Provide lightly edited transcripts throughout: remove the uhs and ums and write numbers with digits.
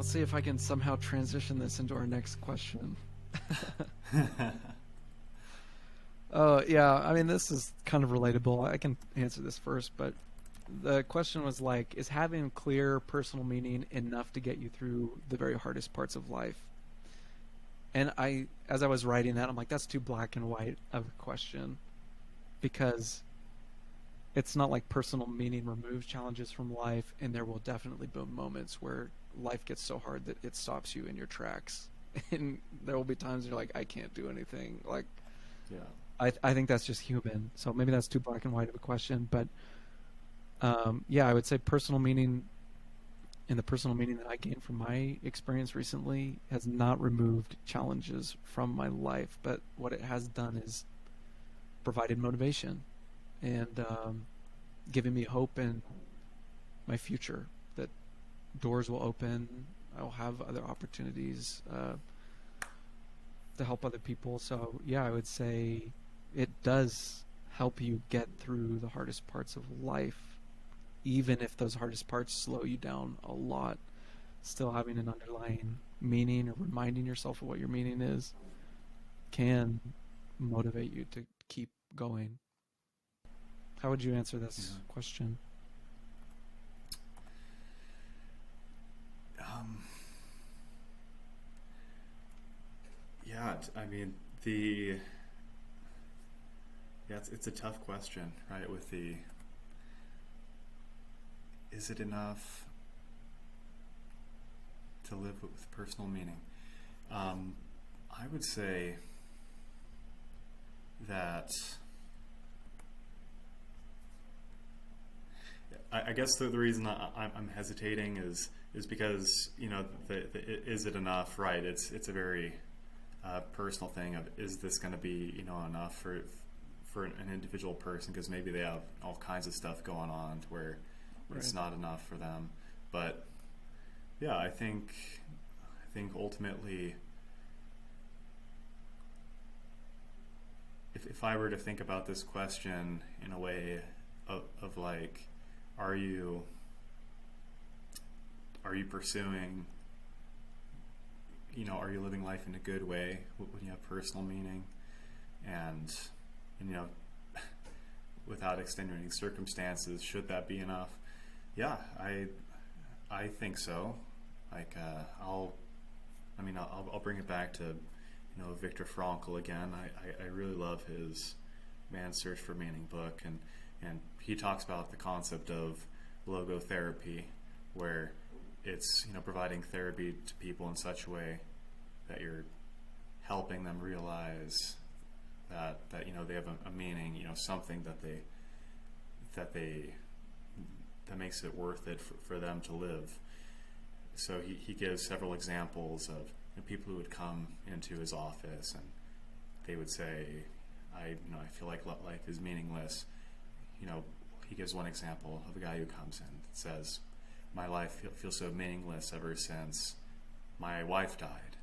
see if I can somehow transition this into our next question. Oh, yeah. I mean, this is kind of relatable. I can answer this first, but the question was like, is having clear personal meaning enough to get you through the very hardest parts of life? And as I was writing that, I'm like, that's too black and white of a question because it's not like personal meaning removes challenges from life, and there will definitely be moments where life gets so hard that it stops you in your tracks. And there will be times you're like, I can't do anything. Like, Yeah. I think that's just human. So maybe that's too black and white of a question, but yeah, I would say personal meaning and the personal meaning that I gained from my experience recently has not removed challenges from my life, but what it has done is provided motivation and giving me hope in my future that doors will open. I'll have other opportunities to help other people. So yeah, I would say it does help you get through the hardest parts of life, even if those hardest parts slow you down a lot. Still having an underlying meaning or reminding yourself of what your meaning is can motivate you to keep going. How would you answer this Yeah. question? Um, yeah. I mean, the yeah, it's a tough question, right? With the is it enough to live with personal meaning? Um, I would say that I guess the reason I'm hesitating is because is it enough? Right. It's a very personal thing of is this going to be enough for an individual person, because maybe they have all kinds of stuff going on to where it's Right. not enough for them. But yeah, I think ultimately, if I were to think about this question in a way of like, are you are you pursuing, are you living life in a good way when you have personal meaning, and you know without extenuating circumstances, should that be enough? Yeah, I think so. Like I'll bring it back to Viktor Frankl again. I really love his Man's Search for Meaning book, and he talks about the concept of logotherapy, where it's providing therapy to people in such a way that you're helping them realize that they have a meaning, something that that makes it worth it for them to live. So he gives several examples of people who would come into his office and they would say, I feel like life is meaningless. He gives one example of a guy who comes in and says, my life feels so meaningless ever since my wife died.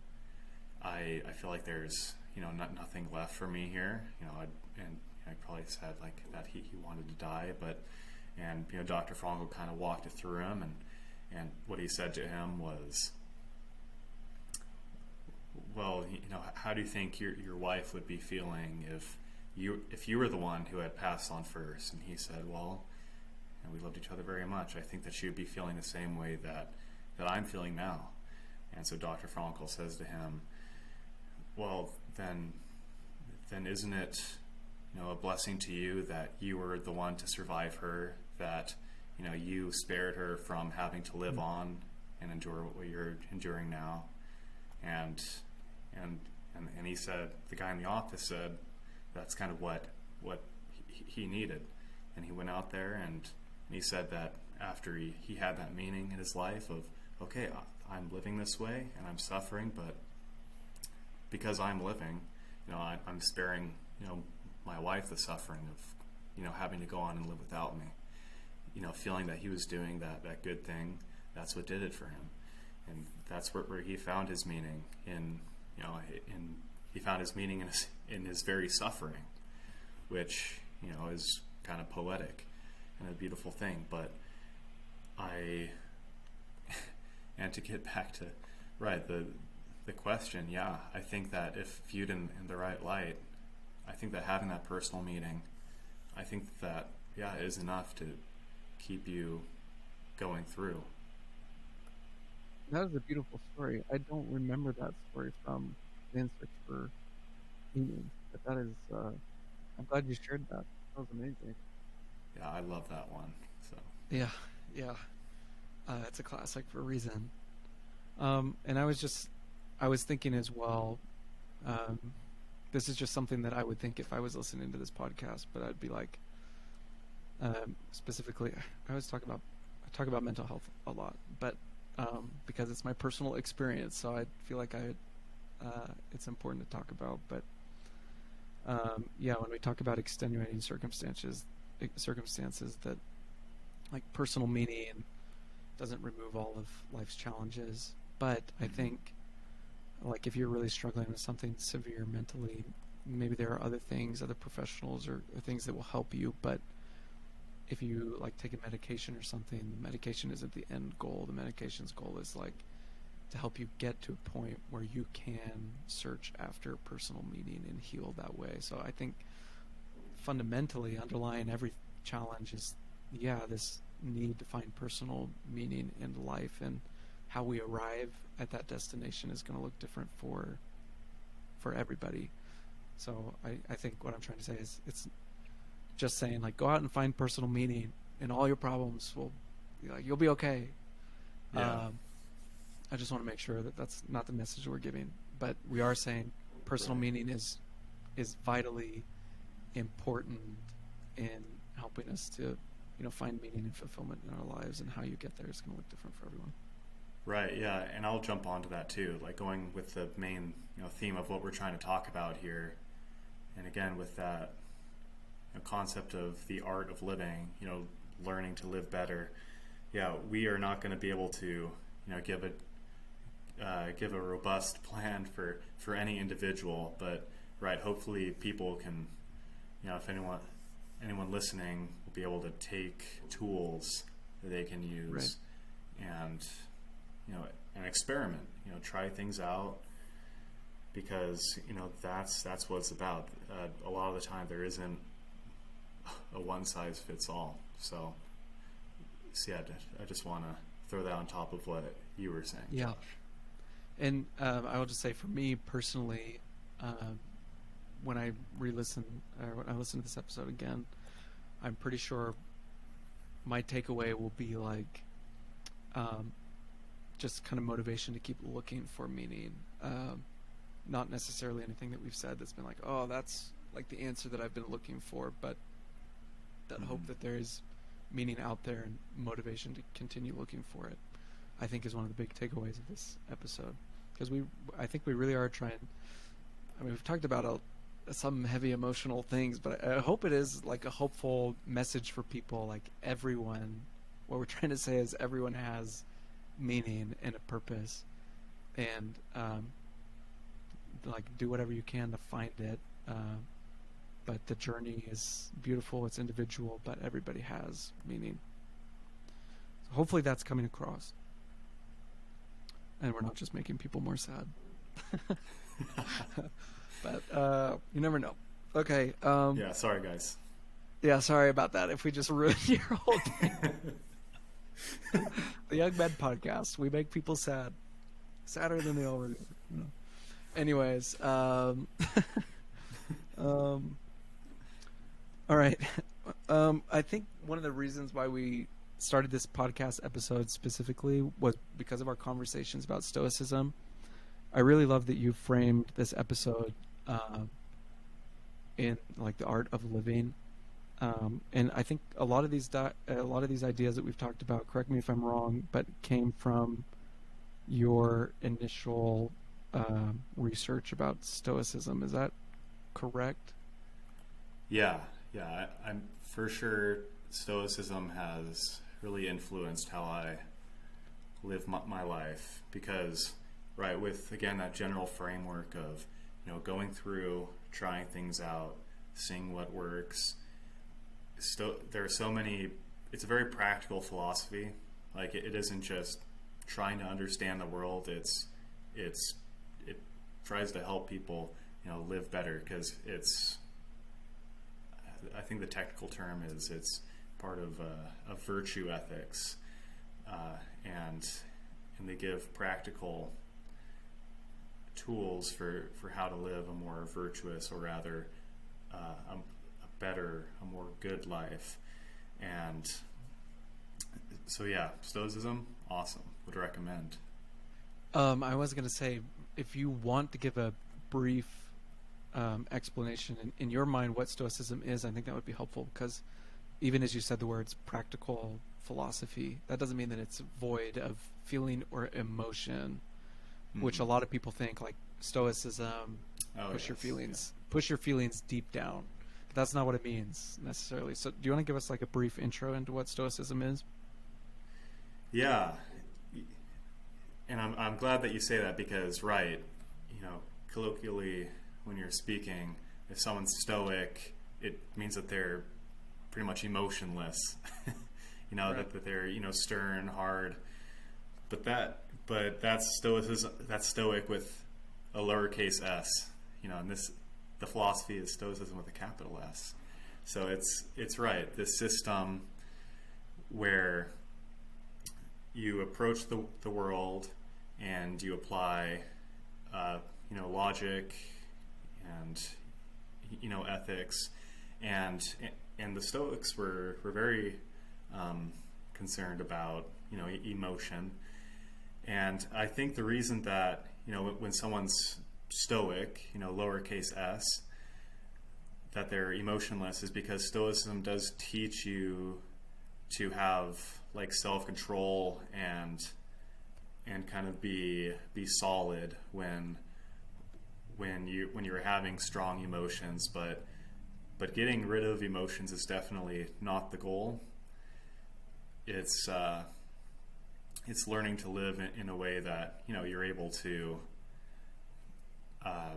I feel like there's nothing left for me here. And I probably said like that he wanted to die, but Dr. Frankl kind of walked it through him, and what he said to him was, well, how do you think your wife would be feeling if you were the one who had passed on first? And he said, well, we loved each other very much. I think that she would be feeling the same way that I'm feeling now. And so Dr. Frankl says to him, well, then isn't it a blessing to you that you were the one to survive her, that you spared her from having to live on and endure what you're enduring now? And he said, the guy in the office said, that's kind of what he needed. And he went out there and he said that after he had that meaning in his life of, okay, I'm living this way and I'm suffering, but because I'm living, I'm sparing my wife the suffering of having to go on and live without me. Feeling that he was doing that good thing, that's what did it for him. And that's where he found his meaning he found his meaning in his very suffering, which is kind of poetic and a beautiful thing. But And to get back to right the question, yeah, I think that if viewed in the right light, I think that having that personal meeting, I think that yeah is enough to keep you going through. That is a beautiful story. I don't remember that story from In Search for Meaning, but that is. I'm glad you shared that. That was amazing. Yeah, I love that one. So Yeah, yeah. It's a classic for a reason. And I was thinking as well. Um, this is just something that I would think if I was listening to this podcast, but I'd be like, specifically, I talk about mental health a lot, but because it's my personal experience, so I feel like it's important to talk about. But yeah, when we talk about extenuating circumstances that like personal meaning doesn't remove all of life's challenges, but I mm-hmm. think like if you're really struggling with something severe mentally, maybe there are other things, other professionals or things that will help you. But if you like take a medication or something, the medication isn't the end goal. The medication's goal is like to help you get to a point where you can search after personal meaning and heal that way. So I think fundamentally underlying every challenge is, yeah, this need to find personal meaning in life, and how we arrive at that destination is going to look different for everybody. So I think what I'm trying to say is it's just saying like go out and find personal meaning and all your problems will, like, you'll be okay. Yeah, I just want to make sure that that's not the message we're giving, but we are saying personal right. meaning is vitally important in helping us to, find meaning and fulfillment in our lives, and how you get there is going to look different for everyone. Right, yeah, and I'll jump onto that too. Like going with the main, theme of what we're trying to talk about here, and again with that concept of the art of living, learning to live better. Yeah, we are not going to be able to, give a robust plan for any individual, but right, hopefully people can, if anyone listening will be able to take tools that they can Right. use and and experiment, try things out, because that's what it's about. A lot of the time there isn't a one size fits all. So yeah, I just want to throw that on top of what you were saying, Yeah. Josh. And I will just say for me personally, um, when I re-listen or when I listen to this episode again, I'm pretty sure my takeaway will be like um, just kind of motivation to keep looking for meaning. Not necessarily anything that we've said that's been like, oh, that's like the answer that I've been looking for, but that hope Mm-hmm. that there is meaning out there and motivation to continue looking for it, I think is one of the big takeaways of this episode. Because I think we really are trying. I mean, we've talked about some heavy emotional things, but I hope it is like a hopeful message for people. Like everyone, what we're trying to say is everyone has meaning and a purpose, and like do whatever you can to find it. But the journey is beautiful. It's individual, but everybody has meaning. So hopefully that's coming across, and we're not just making people more sad. But you never know. Okay. Yeah, sorry guys. Yeah. Sorry about that. If we just ruined your whole day. The Young Men Podcast. We make people sad, sadder than they already are. Anyways. Um, all right. I think one of the reasons why we started this podcast episode specifically was because of our conversations about Stoicism. I really love that you framed this episode in like the art of living, and I think a lot of these ideas that we've talked about. Correct me if I'm wrong, but came from your initial research about Stoicism. Is that correct? Yeah, yeah, I'm for sure. Stoicism has really influenced how I live my life, because, right, with again that general framework of going through, trying things out, seeing what works. There are so many. It's a very practical philosophy. Like it isn't just trying to understand the world. It's it tries to help people, live better, because I think the technical term is it's part of virtue ethics, and they give practical tools for how to live a more virtuous, or rather a better, a more good life. And so yeah, Stoicism, awesome, would recommend. I was going to say, if you want to give a brief explanation in your mind what Stoicism is, I think that would be helpful, because even as you said the words practical philosophy, that doesn't mean that it's void of feeling or emotion, which a Mm-hmm. lot of people think like Stoicism, Oh push your yes, yeah. feelings, push your feelings deep down. But that's not what it means necessarily. So, do you want to give us like a brief intro into what Stoicism is? Yeah, and I'm glad that you say that, because right, colloquially, when you're speaking, if someone's stoic, it means that they're pretty much emotionless. Right. That they're stern, hard. But that's stoicism. That's stoic with a lowercase s. And the philosophy is stoicism with a capital S. So it's right. This system where you approach the world, and you apply logic, and ethics, and the Stoics were very concerned about emotion. And I think the reason that when someone's stoic, lowercase s, that they're emotionless, is because Stoicism does teach you to have like self-control, and kind of be solid when you're having strong emotions. But getting rid of emotions is definitely not the goal. It's learning to live in a way that you're able to uh,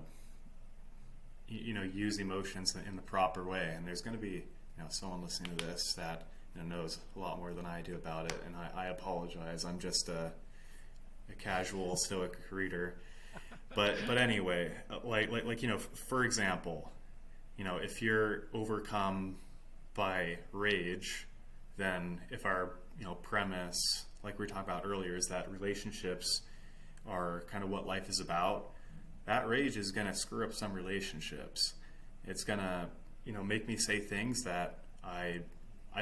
use emotions in the proper way. And there's going to be someone listening to this that knows a lot more than I do about it, and I apologize. I'm just a casual Stoic reader. But anyway, for example, if you're overcome by rage, then if our premise, like we were talking about earlier, is that relationships are kind of what life is about, that rage is going to screw up some relationships. It's going to make me say things that I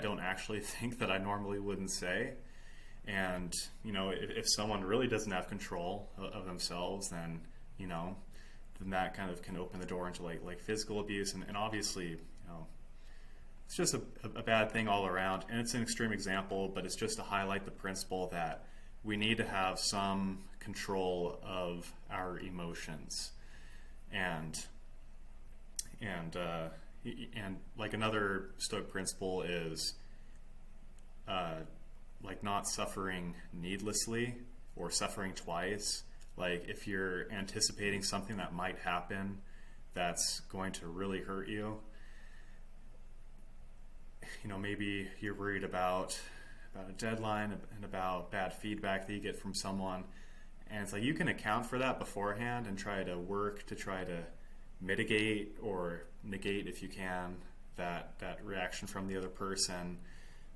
don't actually think that I normally wouldn't say. And if someone really doesn't have control of themselves, then then that kind of can open the door into like physical abuse, and obviously it's just a bad thing all around. And it's an extreme example, but it's just to highlight the principle that we need to have some control of our emotions. And and uh, and like another Stoic principle is like not suffering needlessly, or suffering twice. Like if you're anticipating something that might happen that's going to really hurt you, maybe you're worried about a deadline and about bad feedback that you get from someone, and it's like you can account for that beforehand and try to work to try to mitigate or negate, if you can, that reaction from the other person.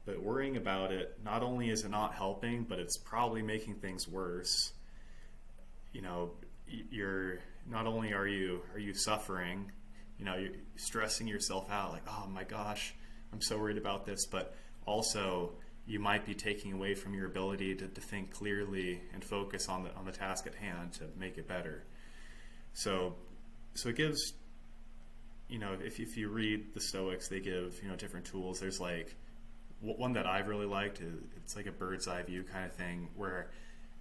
But worrying about it, not only is it not helping, but it's probably making things worse. You're not only are you suffering, you're stressing yourself out, like, oh my gosh, I'm so worried about this, but also you might be taking away from your ability to think clearly and focus on the task at hand to make it better. So it gives, if you read the Stoics, they give different tools. There's like one that I've really liked. It's like a bird's eye view kind of thing, where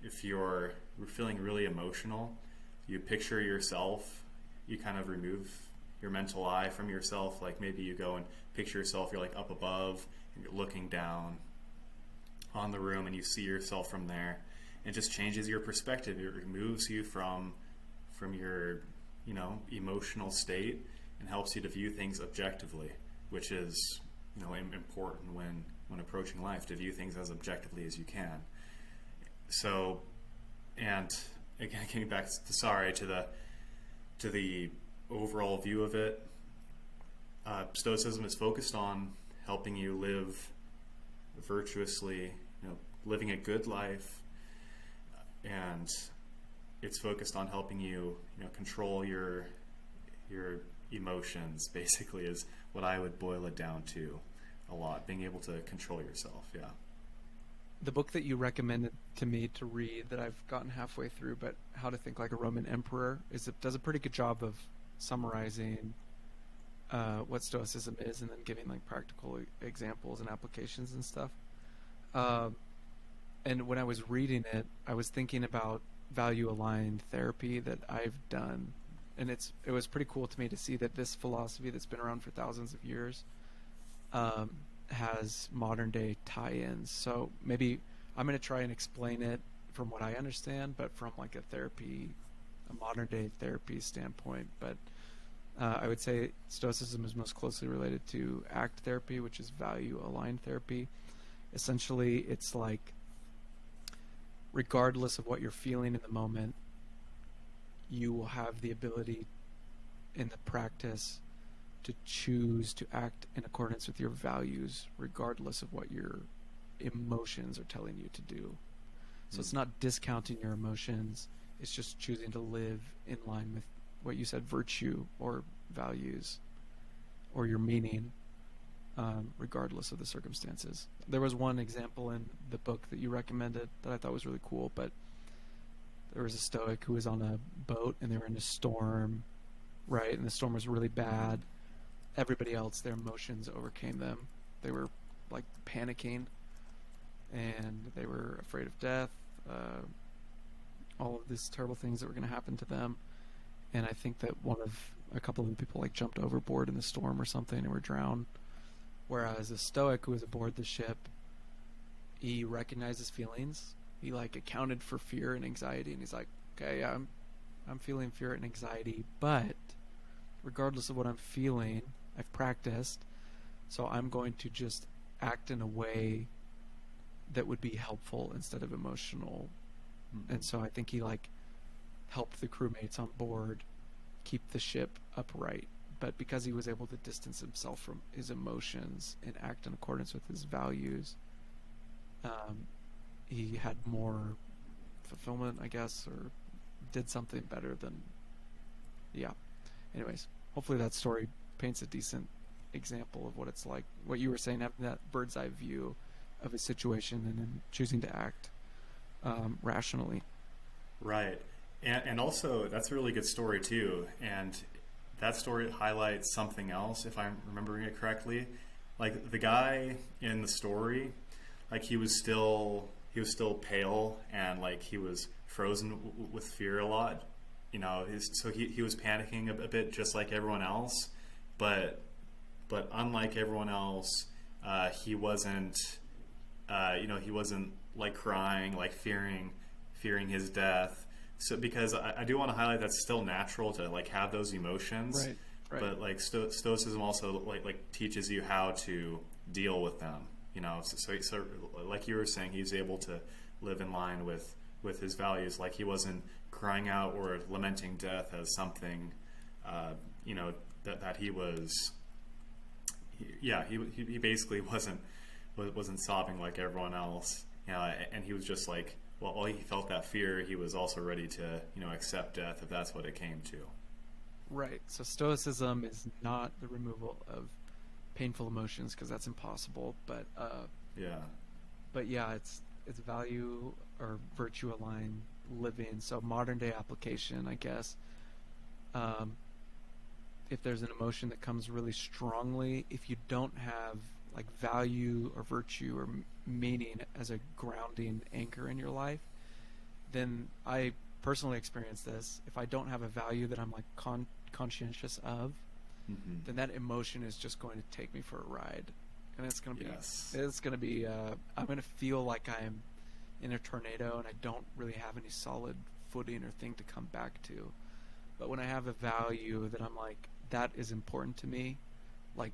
if you're feeling really emotional, you picture yourself, you kind of remove your mental eye from yourself. Like maybe you go and picture yourself, you're like up above and you're looking down on the room, and you see yourself from there. It just changes your perspective. It removes you from your emotional state, and helps you to view things objectively, which is important when approaching life, to view things as objectively as you can. So, and again, getting back to the overall view of it, Stoicism is focused on helping you live virtuously, living a good life, and it's focused on helping you, control your emotions. Basically, is what I would boil it down to a lot. Being able to control yourself. Yeah. The book that you recommended to me to read that I've gotten halfway through, but How to Think Like a Roman Emperor, does a pretty good job of summarizing what Stoicism is, and then giving like practical examples and applications and stuff. Um, and when I was reading it, I was thinking about value aligned therapy that I've done, and it was pretty cool to me to see that this philosophy that's been around for thousands of years um, has modern day tie-ins. So maybe I'm going to try and explain it from what I understand, but from like a modern day therapy standpoint. But I would say Stoicism is most closely related to ACT therapy, which is value aligned therapy. Essentially, it's like regardless of what you're feeling in the moment, you will have the ability in the practice to choose to act in accordance with your values, regardless of what your emotions are telling you to do. So it's not discounting your emotions, it's just choosing to live in line with what you said, virtue or values or your meaning, regardless of the circumstances. There was one example in the book that you recommended that I thought was really cool, but there was a Stoic who was on a boat and they were in a storm, right? And the storm was really bad. Everybody else, their emotions overcame them. They were like panicking and they were afraid of death, all of these terrible things that were going to happen to them. And I think that a couple of the people like jumped overboard in the storm or something and were drowned. Whereas a Stoic who was aboard the ship, he recognized his feelings. He like accounted for fear and anxiety, and he's like, okay, yeah, I'm feeling fear and anxiety, but regardless of what I'm feeling, I've practiced, so I'm going to just act in a way that would be helpful instead of emotional. Mm-hmm. And so I think he like helped the crewmates on board keep the ship upright. But because he was able to distance himself from his emotions and act in accordance with his values, he had more fulfillment, I guess, or did something better than, yeah. Anyways, hopefully that story paints a decent example of what it's like. What you were saying, having that bird's eye view of a situation and then choosing to act rationally. Right. And also, that's a really good story, too. And that story highlights something else, if I'm remembering it correctly. Like, the guy in the story, like, he was still pale and, like, he was frozen with fear a lot. So he was panicking a bit just like everyone else. But unlike everyone else, he wasn't, he wasn't, like, crying, like, fearing his death. So because I do want to highlight that's still natural to like have those emotions, right. But like Stoicism also like teaches you how to deal with them. So like you were saying, he's able to live in line with his values. Like he wasn't crying out or lamenting death as something, that he was. He basically wasn't sobbing like everyone else. And he was just like. Well, while he felt that fear, he was also ready to, accept death if that's what it came to. Right. So Stoicism is not the removal of painful emotions because that's impossible. But yeah, it's value or virtue aligned living. So modern day application, I guess. If there's an emotion that comes really strongly, if you don't have like value or virtue or meaning as a grounding anchor in your life, then I personally experience this. If I don't have a value that I'm like conscientious of, Mm-hmm. then that emotion is just going to take me for a ride, and it's going to be, Yes. I'm going to feel like I'm in a tornado and I don't really have any solid footing or thing to come back to. But when I have a value that I'm like, that is important to me, like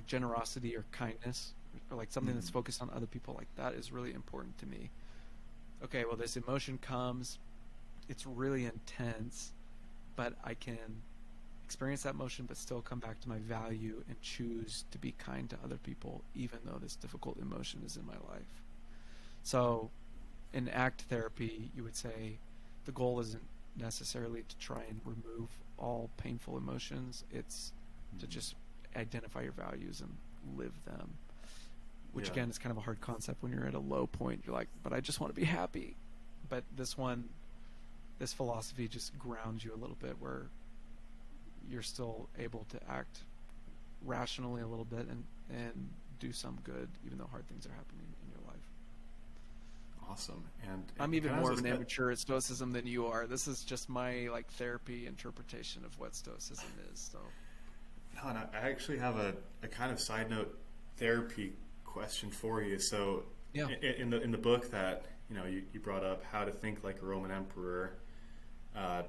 generosity or kindness or like something that's focused on other people, like that is really important to me, okay, well, this emotion comes, it's really intense, but I can experience that emotion, but still come back to my value and choose to be kind to other people, even though this difficult emotion is in my life. So, in ACT therapy, you would say the goal isn't necessarily to try and remove all painful emotions, it's to Mhm. just identify your values and live them, which Yeah. again is kind of a hard concept when you're at a low point. You're like, but I just want to be happy. But this philosophy just grounds you a little bit where you're still able to act rationally a little bit and do some good, even though hard things are happening in your life. Awesome. And I'm it even kind of more of just an got, amateur at Stoicism than you are. This is just my like therapy interpretation of what Stoicism is. So no, and I actually have a kind of side note therapy question for you. So yeah, in the book that you brought up, How to Think Like a Roman Emperor, uh,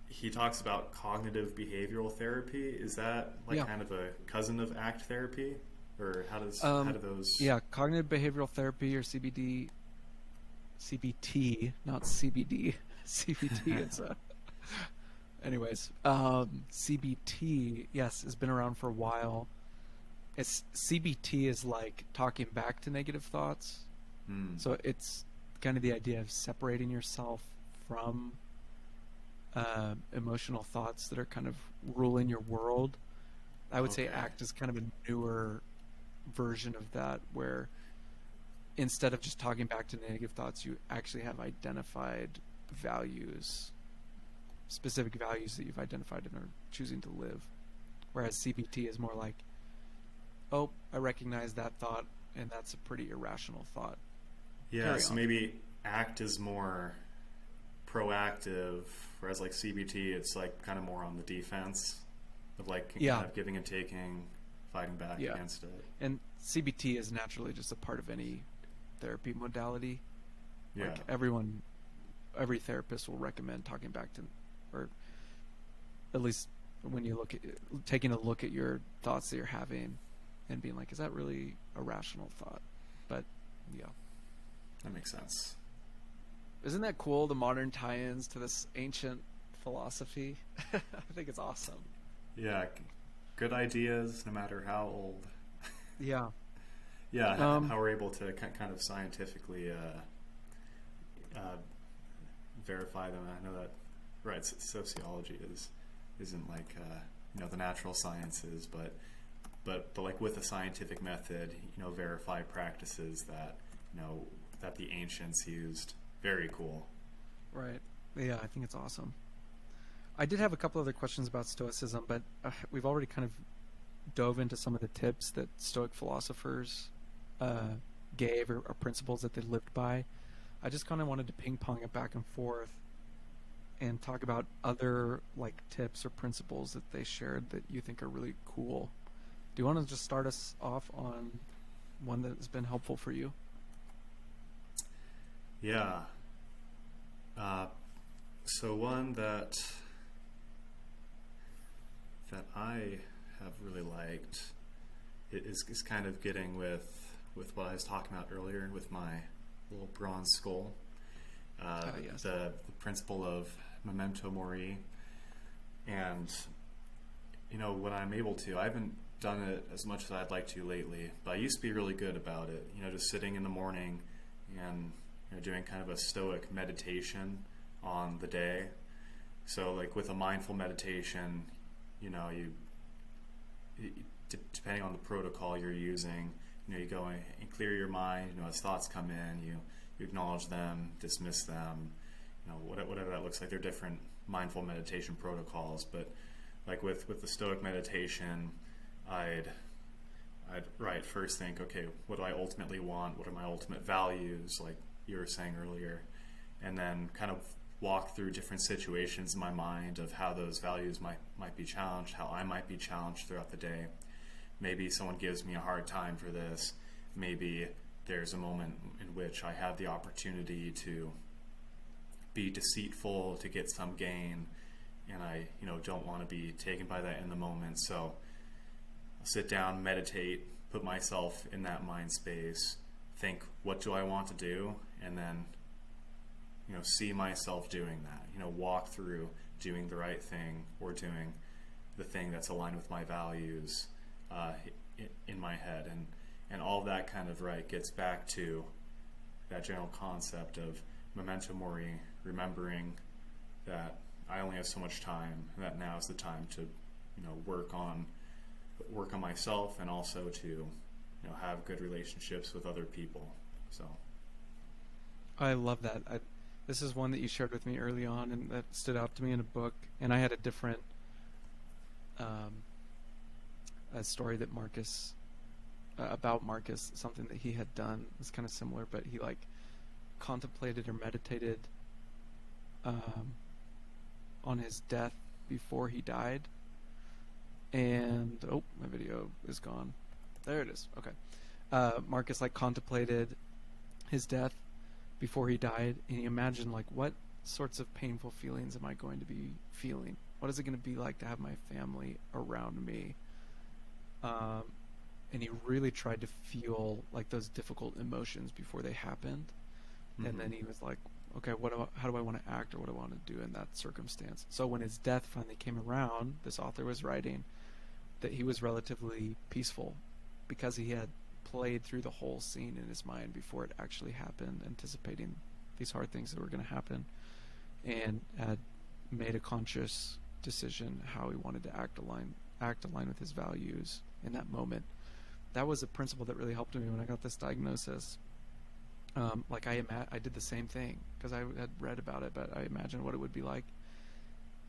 he talks about cognitive behavioral therapy. Is that like yeah, kind of a cousin of ACT therapy, or how do those? yeah. Cognitive behavioral therapy or CBD, CBT, not CBD, CBT. It's a anyways. CBT, yes, has been around for a while. It's CBT is like talking back to negative thoughts. Hmm. So it's kind of the idea of separating yourself from emotional thoughts that are kind of ruling your world. I would say Okay. ACT is kind of a newer version of that, where instead of just talking back to negative thoughts, you actually have identified values, specific values that you've identified and are choosing to live. Whereas CBT is more like, oh, I recognize that thought, and that's a pretty irrational thought. Yeah. Carry So on. maybe ACT is more proactive, whereas like CBT, it's like kind of more on the defense of like kind Yeah, of giving and taking, fighting back yeah. against it. And CBT is naturally just a part of any therapy modality. Yeah. Like every therapist will recommend talking back to, or at least when you look at taking a look at your thoughts that you're having and being like, is that really a rational thought? But yeah, That makes sense. isn't that cool? The modern tie-ins to this ancient philosophy. I think it's awesome. Yeah. Good ideas, no matter how old. Yeah. Yeah. Um. How we're able to kind of scientifically uh, verify them. I know that, right? Sociology isn't like the natural sciences, but like with a scientific method, verify practices that that the ancients used. Very cool. Right. Yeah, I think it's awesome. I did have a couple other questions about Stoicism, but we've already kind of dove into some of the tips that Stoic philosophers uh, gave, or principles that they lived by. I just kind of wanted to ping pong it back and forth and talk about other like tips or principles that they shared that you think are really cool. Do you want to just start us off on one that has been helpful for you? Yeah. Uh, so one that I have really liked is kind of getting with what I was talking about earlier with my little bronze skull. Yes. The principle of memento mori, and when I'm able to, I haven't done it as much as I'd like to lately, but I used to be really good about it. Just sitting in the morning and doing kind of a stoic meditation on the day. So like with a mindful meditation, you depending on the protocol you're using, you go and clear your mind. As thoughts come in, you acknowledge them, dismiss them. Whatever that looks like. They're different mindful meditation protocols, but like with the Stoic meditation, I'd right first think, okay, what do I ultimately want? What are my ultimate values? Like you were saying earlier, and then kind of walk through different situations in my mind of how those values might be challenged, how I might be challenged throughout the day. Maybe someone gives me a hard time for this. Maybe there's a moment in which I have the opportunity to be deceitful to get some gain, and I don't want to be taken by that in the moment. So I'll sit down, meditate, put myself in that mind space, think, what do I want to do, and then see myself doing that, walk through doing the right thing or doing the thing that's aligned with my values in my head. And all that kind of gets back to that general concept of memento mori, remembering that I only have so much time, and that now is the time to work on myself, and also to have good relationships with other people. So I love that. This is one that you shared with me early on, and that stood out to me in a book. And I had a different a story that Marcus about Marcus, something that he had done was kind of similar, but he contemplated or meditated on his death before he died. And my video is gone. There it is. Okay. Marcus contemplated his death before he died, and he imagined what sorts of painful feelings am I going to be feeling? What is it going to be like to have my family around me? And he really tried to feel those difficult emotions before they happened. Mm-hmm. And then he was like, okay, how do I want to act, or what do I want to do in that circumstance? So when his death finally came around, this author was writing that he was relatively peaceful because he had played through the whole scene in his mind before it actually happened, anticipating these hard things that were going to happen, and had made a conscious decision how he wanted to act aligned with his values in that moment. That was a principle that really helped me when I got this diagnosis. I did the same thing because I had read about it, but I imagined what it would be like.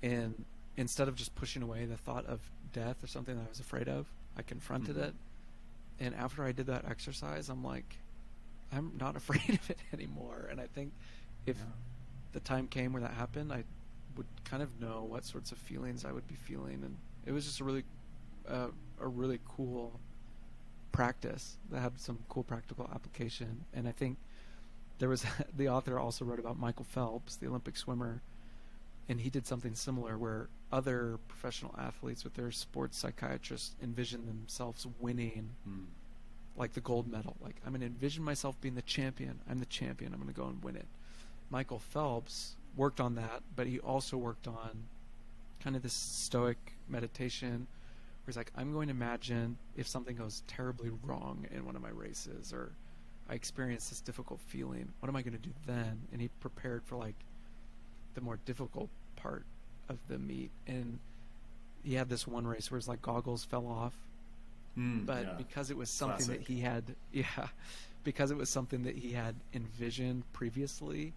And instead of just pushing away the thought of death or something that I was afraid of, I confronted it. And after I did that exercise, I'm like, I'm not afraid of it anymore. And I think if the time came where that happened, I would kind of know what sorts of feelings I would be feeling. And it was just a really cool practice that had some cool practical application. And I think there was the author also wrote about Michael Phelps, the Olympic swimmer, and he did something similar where other professional athletes with their sports psychiatrists envisioned themselves winning the gold medal. I'm going to envision myself being the champion. I'm the champion. I'm going to go and win it. Michael Phelps worked on that, but he also worked on kind of this stoic meditation where he's like, I'm going to imagine if something goes terribly wrong in one of my races, or I experience this difficult feeling, what am I going to do then? And he prepared for the more difficult part of the meet. And he had this one race where his goggles fell off, but because it was something Classic. that he had, because it was something that he had envisioned previously,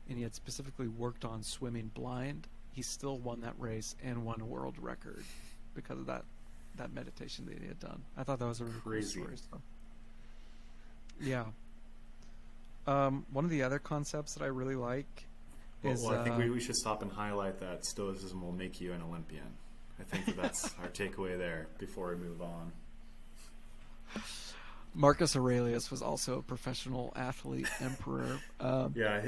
and he had specifically worked on swimming blind, he still won that race and won a world record because of that meditation that he had done. I thought that was a really Crazy. cool story. So. Yeah. One of the other concepts that I really like is... Well, I think we should stop and highlight that Stoicism will make you an Olympian. I think that's our takeaway there before we move on. Marcus Aurelius was also a professional athlete, emperor.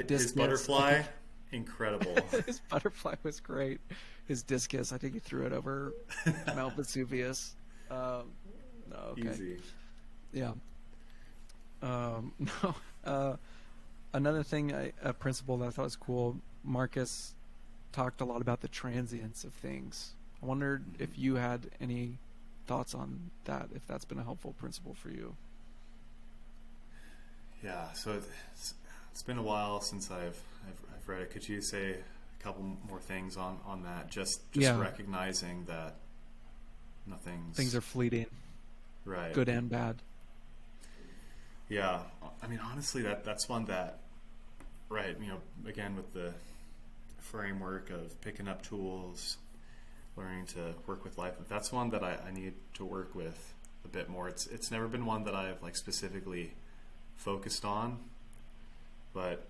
His butterfly, incredible. His butterfly was great. His discus, I think he threw it over Mount Vesuvius. No, okay. Easy. Yeah. Another thing, a principle that I thought was cool, Marcus talked a lot about the transience of things. I wondered if you had any thoughts on that, if that's been a helpful principle for you. Yeah, so it's been a while since I've read it. Could you say a couple more things on that? Just recognizing that things are fleeting, right? Good and bad. Yeah, I mean, honestly, that's one that, right? Again, with the framework of picking up tools, learning to work with life, that's one that I need to work with a bit more. It's never been one that I've specifically focused on, but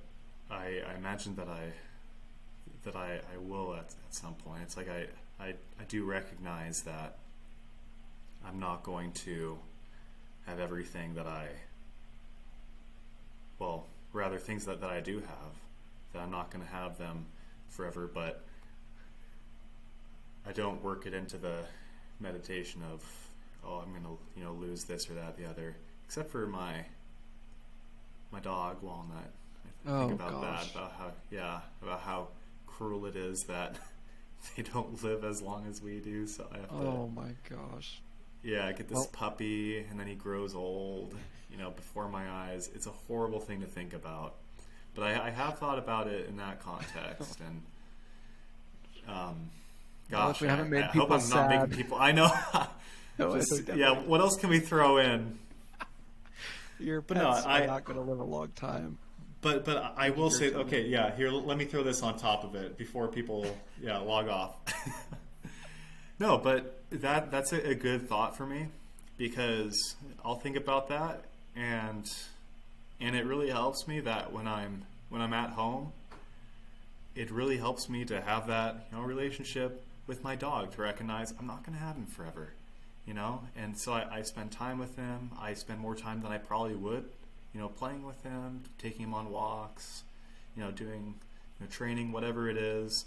I imagine that I will at some point. It's I do recognize that I'm not going to have everything that things that I do have, that I'm not going to have them forever, but I don't work it into the meditation of, I'm going to lose this or that, the other, except for my dog Walnut. I Think Oh about that, gosh. about how cruel it is that they don't live as long as we do. So I have to, Oh my gosh. yeah, I get this Well, puppy and then he grows old, before my eyes. It's a horrible thing to think about. But I have thought about it in that context, and um, well, if gosh, we haven't I made hope people I'm not making sad, people. I know. no, I Just think yeah. definitely What else can we throw in? your But no, pets are not going to live a long time. but I will say, Unfortunately. okay, yeah. Here, let me throw this on top of it before people, log off. No, but that's a good thought for me because I'll think about that, and it really helps me that when I'm at home, it really helps me to have that relationship with my dog, to recognize I'm not going to have him forever, and so I spend time with him. I spend more time than I probably would, playing with him, taking him on walks, doing training, whatever it is.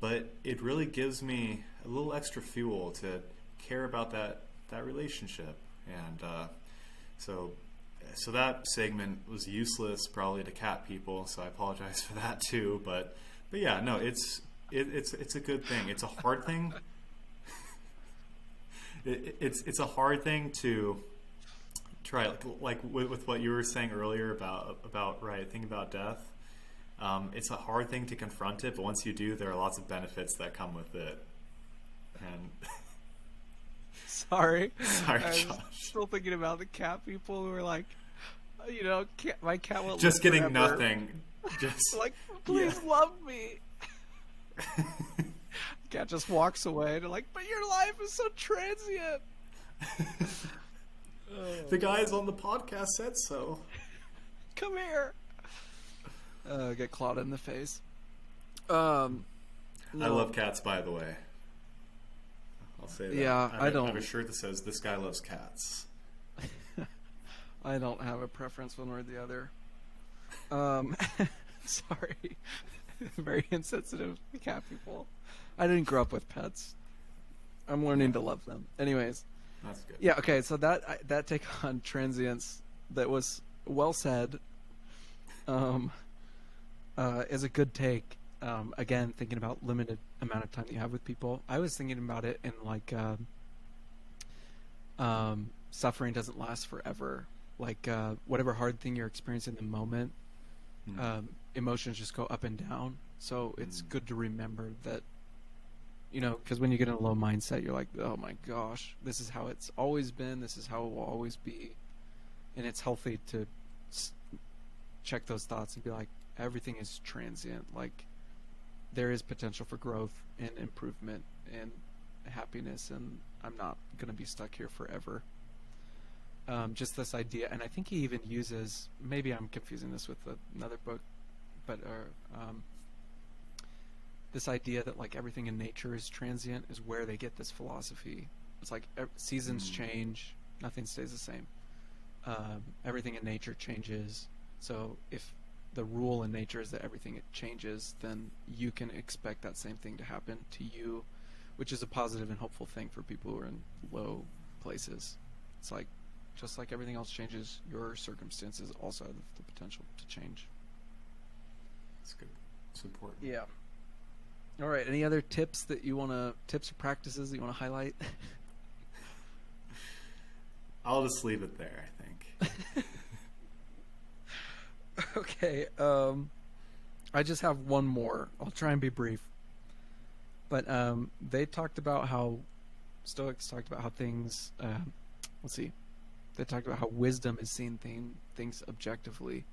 But it really gives me a little extra fuel to care about that relationship, and so so that segment was useless probably to cat people, so I apologize for that too. But yeah, no, it's a good thing. It's a hard thing. It's a hard thing to try, like with what you were saying earlier about right, thinking about death. It's a hard thing to confront it, but once you do, there are lots of benefits that come with it. And Sorry, sorry, I was Josh, still thinking about the cat people who are like, my cat won't live just getting forever. nothing. Just Like, yeah. please love me. Cat just walks away. And they're like, but your life is so transient. The Oh guys god, on the podcast said so. come here. Get clawed in the face. Um, I no, love cats, by the way. I'll say that. yeah, I have a shirt that says "This guy loves cats." I don't have a preference one way or the other. Um, sorry, very insensitive cat people. I didn't grow up with pets. I'm Yeah, learning to love them. Anyways, that's good. yeah, okay. So that take on transience that was well said. Um, is a good take. Again, thinking about limited amount of time that you have with people. I was thinking about it in like suffering doesn't last forever. Like whatever hard thing you're experiencing in the moment, Mm. emotions just go up and down. So it's Mm. good to remember that, because when you get in a low mindset, you're like, oh my gosh, this is how it's always been. This is how it will always be. And it's healthy to s- check those thoughts and be like, everything is transient. Like there is potential for growth and improvement and happiness, and I'm not going to be stuck here forever. Just this idea, and I think he even uses. Maybe I'm confusing this with another book, but this idea that like everything in nature is transient is where they get this philosophy. It's like seasons Mm. change, nothing stays the same. Everything in nature changes. So if the rule in nature is that everything it changes, then you can expect that same thing to happen to you, which is a positive and hopeful thing for people who are in low places. It's like just like everything else changes, your circumstances also have the potential to change. That's good. It's important. Yeah. All right. Any other tips or practices that you want to highlight? I'll just leave it there, I think. Okay. I just have one more. I'll try and be brief. But they talked about how Stoics talked about how things. Let's see. They talked about how wisdom is seeing things objectively,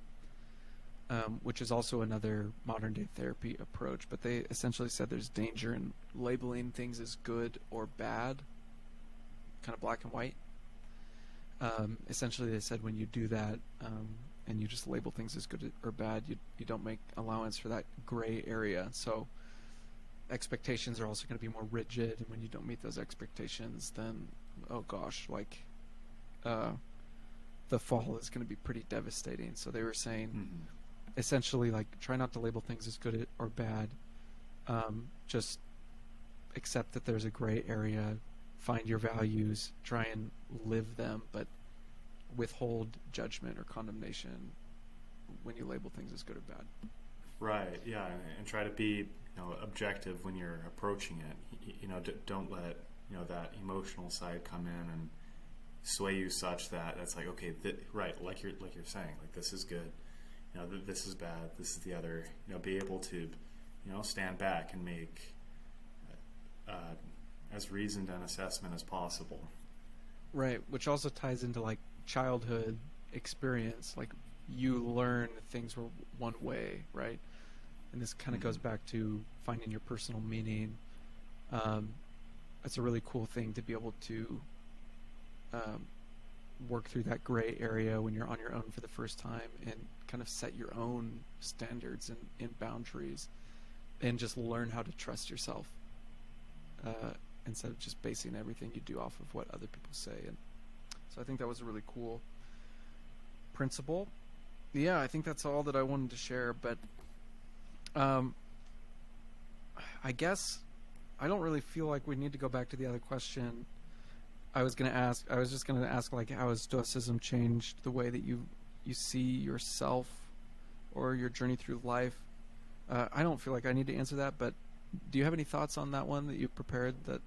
which is also another modern day therapy approach. But they essentially said there's danger in labeling things as good or bad, kind of black and white. Essentially, they said when you do that and you just label things as good or bad, you don't make allowance for that gray area. So expectations are also going to be more rigid, and when you don't meet those expectations, then oh gosh, like the fall is going to be pretty devastating. So they were saying Mm-hmm. essentially like try not to label things as good or bad. Just accept that there's a gray area, find your values, try and live them, but withhold judgment or condemnation when you label things as good or bad. Right. Yeah, and try to be objective when you're approaching it. Don't let that emotional side come in and sway you such that that's like, okay, right, like you're saying, like, this is good, this is bad, this is the other. Be able to stand back and make as reasoned an assessment as possible. Right, which also ties into like childhood experience. Like you learn things were one way, right? And this kind of Mm-hmm. goes back to finding your personal meaning. Um, it's a really cool thing to be able to um, work through that gray area when you're on your own for the first time and kind of set your own standards and boundaries and just learn how to trust yourself instead of just basing everything you do off of what other people say. And so I think that was a really cool principle. Yeah, I think that's all that I wanted to share. But um, I guess I don't really feel like we need to go back to the other question. I was going to ask. I was just going to ask, like, how has Stoicism changed the way that you see yourself or your journey through life? I don't feel like I need to answer that, but do you have any thoughts on that one that you've prepared that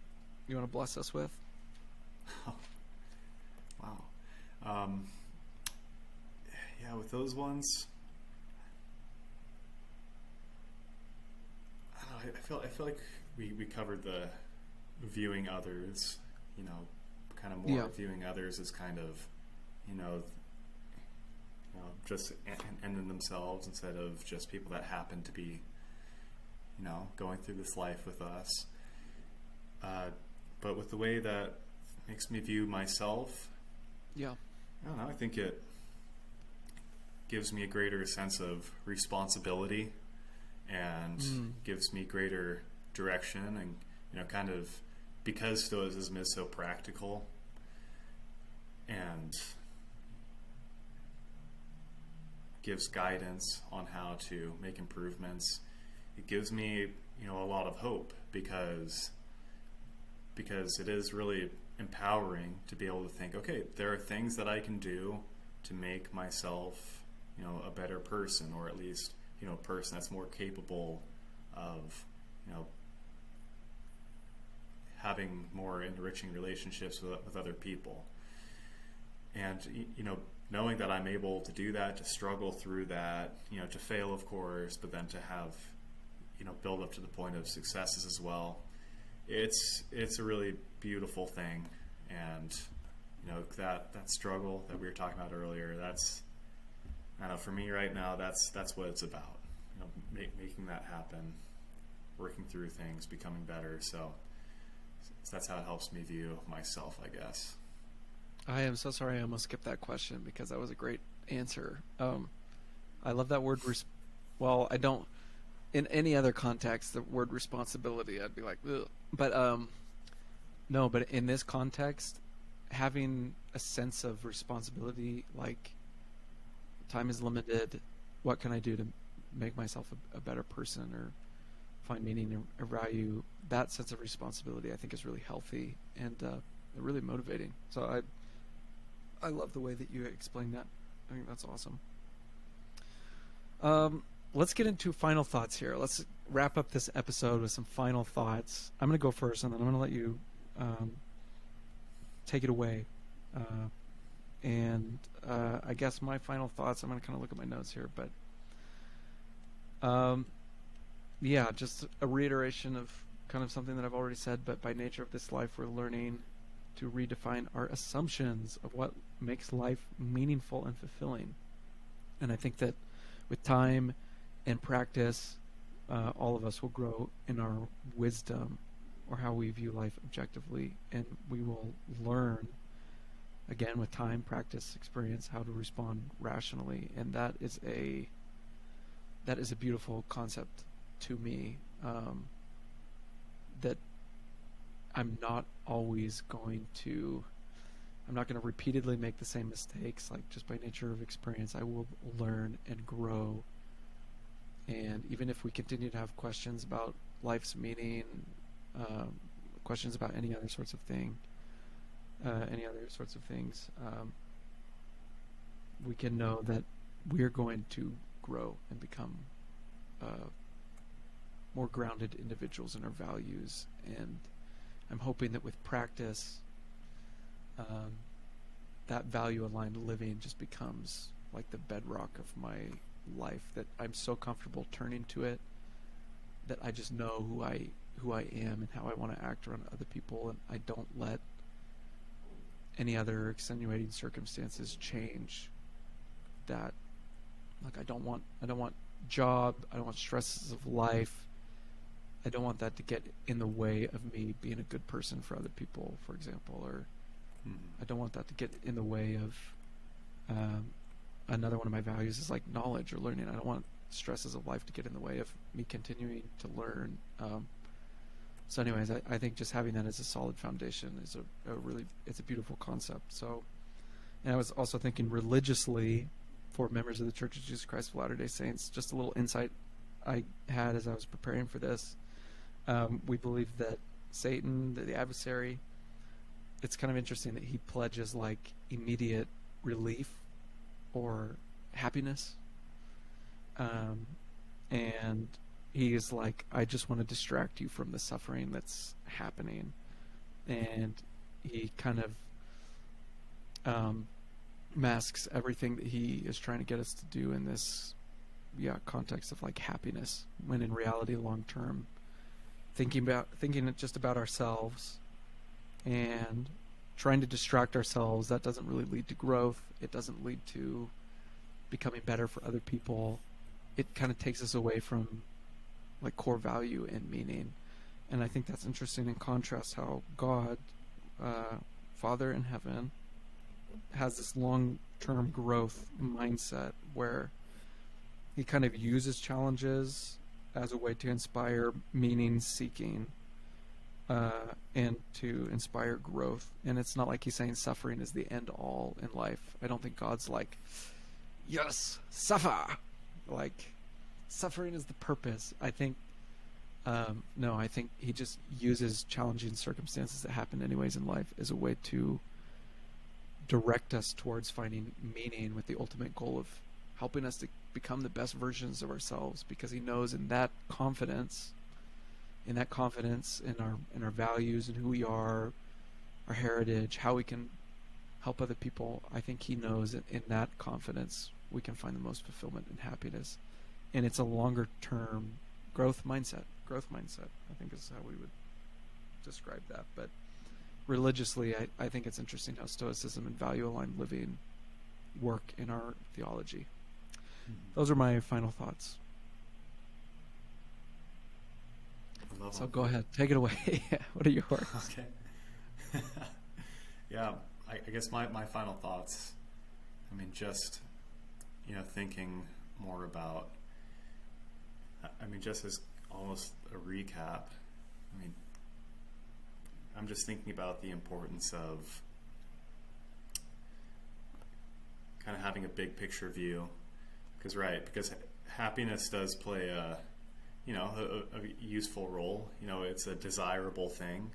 you want to bless us with? Wow. Um, yeah, with those ones, I don't know. I feel like we covered the viewing others. Kind of more Yeah. viewing others as kind of, you know, just end in themselves instead of just people that happen to be, going through this life with us. But with the way that makes me view myself, Yeah. I don't know. I think it gives me a greater sense of responsibility and gives me greater direction, and kind of, because Stoicism is so practical and gives guidance on how to make improvements. It gives me, a lot of hope because it is really empowering to be able to think, okay, there are things that I can do to make myself, a better person, or at least, a person that's more capable of, having more enriching relationships with other people. And, knowing that I'm able to do that, to struggle through that, to fail, of course, but then to have, build up to the point of successes as well. It's a really beautiful thing. And, that struggle that we were talking about earlier, that's, I don't know, for me right now, that's what it's about. Making that happen, working through things, becoming better. So that's how it helps me view myself, I guess. I am so sorry I almost skipped that question because that was a great answer. I love that word. Well, I don't. In any other context, the word responsibility, I'd be like, ugh. But no. But in this context, having a sense of responsibility, like time is limited. What can I do to make myself a better person or find meaning or value? That sense of responsibility, I think, is really healthy and really motivating. So I love the way that you explained that. I think that's awesome. Let's get into final thoughts here. Let's wrap up this episode with some final thoughts. I'm going to go first, and then I'm going to let you take it away. I guess my final thoughts, I'm going to kind of look at my notes here, but yeah, just a reiteration of kind of something that I've already said, but by nature of this life, we're learning to redefine our assumptions of what makes life meaningful and fulfilling. And I think that with time and practice, all of us will grow in our wisdom or how we view life objectively, and we will learn, again, with time, practice, experience, how to respond rationally. And that is a beautiful concept to me, that I'm not going to repeatedly make the same mistakes. Like, just by nature of experience, I will learn and grow. And even if we continue to have questions about life's meaning, questions about any other sorts of things, we can know that we're going to grow and become uh, more grounded individuals in our values. And I'm hoping that with practice, um, that value aligned living just becomes like the bedrock of my life, that I'm so comfortable turning to it that I just know who I am and how I want to act around other people, and I don't let any other extenuating circumstances change that. Like I don't want job, I don't want stresses of life. I don't want that to get in the way of me being a good person for other people, for example, or I don't want that to get in the way of another one of my values is like knowledge or learning. I don't want stresses of life to get in the way of me continuing to learn. So anyways, I think just having that as a solid foundation is a really, it's a beautiful concept. So, and I was also thinking religiously for members of the Church of Jesus Christ of Latter-day Saints, just a little insight I had as I was preparing for this. We believe that Satan, the adversary, it's kind of interesting that he pledges like immediate relief or happiness. And he is like, I just want to distract you from the suffering that's happening. And he kind of masks everything that he is trying to get us to do in this context of like happiness, when in reality long term thinking just about ourselves and trying to distract ourselves, that doesn't really lead to growth. It doesn't lead to becoming better for other people. It kind of takes us away from like core value and meaning. And I think that's interesting in contrast how God, Father in heaven, has this long-term growth mindset where he kind of uses challenges as a way to inspire meaning seeking and to inspire growth. And it's not like he's saying suffering is the end all in life. I don't think God's like, yes, suffer. Like, suffering is the purpose. I think, no, I think he just uses challenging circumstances that happen anyways in life as a way to direct us towards finding meaning, with the ultimate goal of helping us to become the best versions of ourselves, because he knows in that confidence in our values and who we are, our heritage, how we can help other people. I think he knows that in that confidence we can find the most fulfillment and happiness. And it's a longer term growth mindset. I think is how we would describe that. But religiously, I think it's interesting how Stoicism and value-aligned living work in our theology. Those are my final thoughts. So go ahead, take it away. What are yours? Okay. Yeah, I guess my final thoughts, I mean, just, thinking more about, just as almost a recap, I'm just thinking about the importance of kind of having a big picture view, because happiness does play a useful role. It's a desirable thing.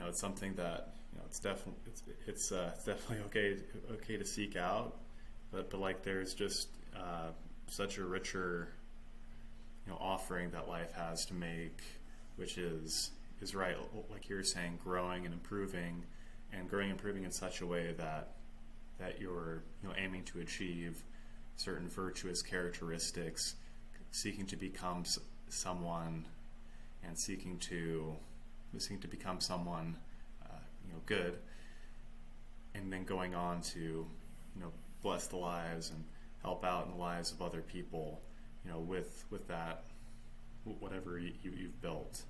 It's something that it's definitely okay to seek out, but like there's just such a richer offering that life has to make, which is right, like you're saying, growing and improving in such a way that you're aiming to achieve certain virtuous characteristics, seeking to become someone, and seeking to become someone good, and then going on to bless the lives and help out in the lives of other people with that, whatever you've built.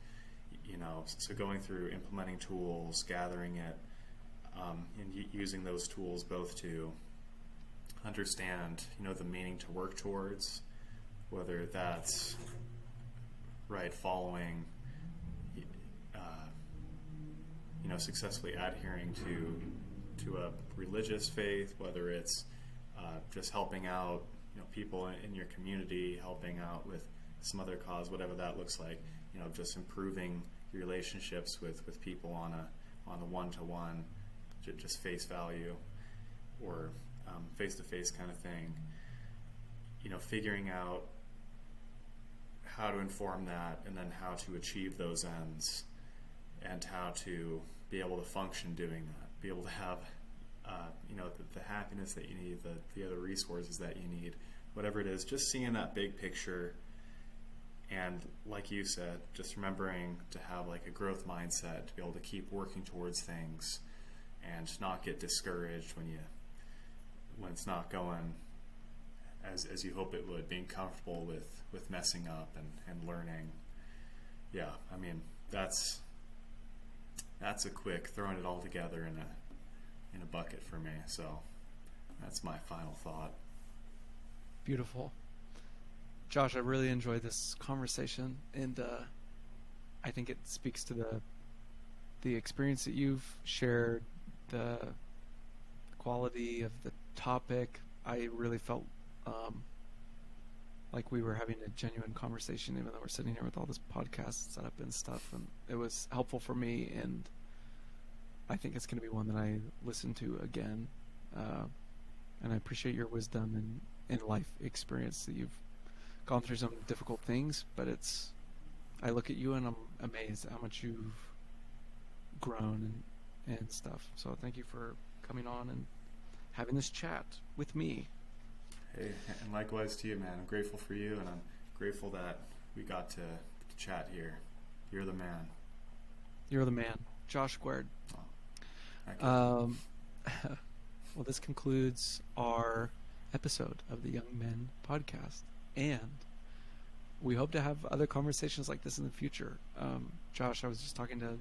So going through implementing tools, gathering it, and using those tools both to understand the meaning to work towards, whether that's following successfully adhering to a religious faith, whether it's just helping out people in your community, helping out with some other cause, whatever that looks like, just improving your relationships with people on a one-to-one, just face value, or face-to-face kind of thing, figuring out how to inform that and then how to achieve those ends and how to be able to function doing that, be able to have the happiness that you need, the other resources that you need, whatever it is, just seeing that big picture. And like you said, just remembering to have like a growth mindset, to be able to keep working towards things and not get discouraged when it's not going as you hope it would, being comfortable with messing up and learning. Yeah, I mean, that's a quick throwing it all together in a bucket for me. So that's my final thought. Beautiful. Josh, I really enjoyed this conversation, and I think it speaks to the experience that you've shared, the quality of the topic. I really felt like we were having a genuine conversation, even though we're sitting here with all this podcast set up and stuff, and it was helpful for me, and I think it's going to be one that I listen to again. And I appreciate your wisdom and life experience, that you've gone through some difficult things, but I look at you and I'm amazed at how much you've grown and stuff. So thank you for coming on and having this chat with me. Hey, and likewise to you, man. I'm grateful for you, and I'm grateful that we got to chat here. You're the man. You're the man. Josh squared. Oh, well, this concludes our episode of the Young Men podcast, and we hope to have other conversations like this in the future. Josh, I was just talking to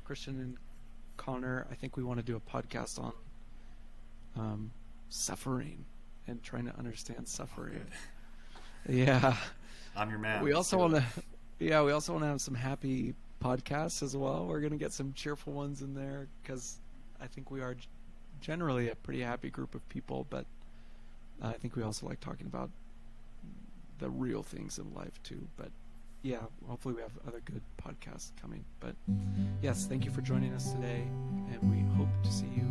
Christian and Connor. I think we want to do a podcast on suffering and trying to understand suffering. Yeah. I'm your man. We also want to have some happy podcasts as well. We're going to get some cheerful ones in there, because I think we are generally a pretty happy group of people, but I think we also like talking about the real things in life too. But yeah, hopefully we have other good podcasts coming. But yes, thank you for joining us today, and we hope to see you